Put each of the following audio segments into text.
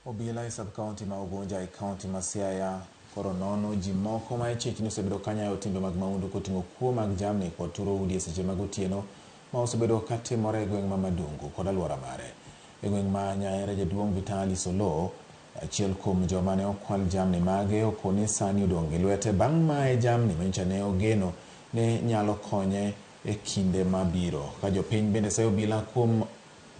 Obila e sub-kaonti ma Ugunja e kaonti ma Siaya koro nono ji moko ma ichich osebedo kanyayo timbe mag mahundu koting'o kuo mag jamni kod turo udi e seche mag otieno ma osebedo katimore e gweng' ma Madungu kod alwora mare. E gweng' ma Nyaere, jaduong' Vitali Solo, achiel kuom joma ne okwal jamni mage, okoni sani odong' gi lwete bang' mae jamni manyicha ne ogeno ne nyalo konye e kinde mabiro. Ka jopiny bende sayo obila kuom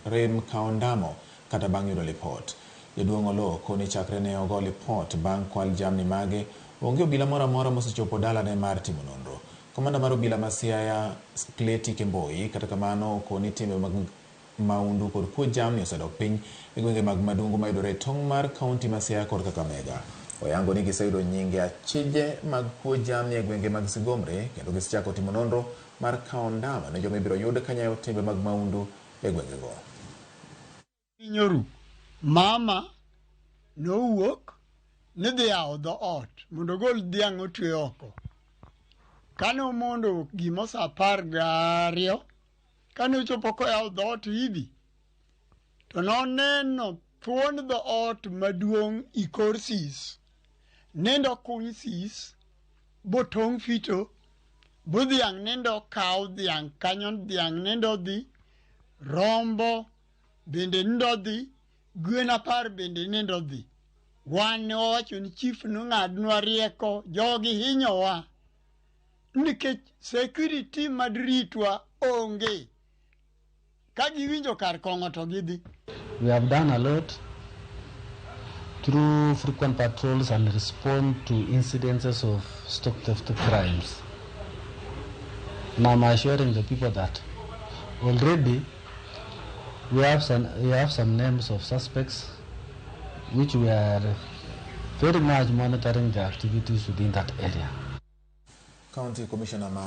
rem kao ndamo kata bang' yudo lipot. Jaduong' Olo koni chakre ne ogo lipot bang' kwal jamni mage, onge obila moro amora mosechopo dalane mar timo nonro. Komanda mar obila ma Siaya Kleti Kemboi kata kamano okoni timbe mag mahundu kod kuo jamni osedok piny e gwenge mag Madungu mayudore e tong' mar kaonti ma Siaya kod Kakamega. Oyango ni giseyudo nyinge achije mag kuo jamni e gwenge mag Sigomre kendo gisechako timo nonro mar kao ndama ne joma ibiro yud kanyayo timbe mag mahundu e gwengego. Nyoru mama nowuok ni dhi yawo dhoot mondo ogol dhiang' otwe oko. Kane omondo gimo sa 12, kane ochopo koyawo dhoot hivi, to noneno thuon dhoot maduong' ikor sis. Nendo kuny sis, botong' fito, bo dhiang' nendo kaw dhiang' kanyo, dhiang' nendo dhi, rombo bende nendo dhi, gwen 10 bende nendo dhi. Wan ne wawacho ni chief nong'adnwa rieko, jogi hinyowa nikech security madritwa onge. Ka giwinjo kar kong'o to gidhi. We have done a lot through frequent patrols and respond to incidences of stock theft crimes. And I'm assuring the people that already we have some names of suspects which we are very much monitoring the activities within that area. County Commissioner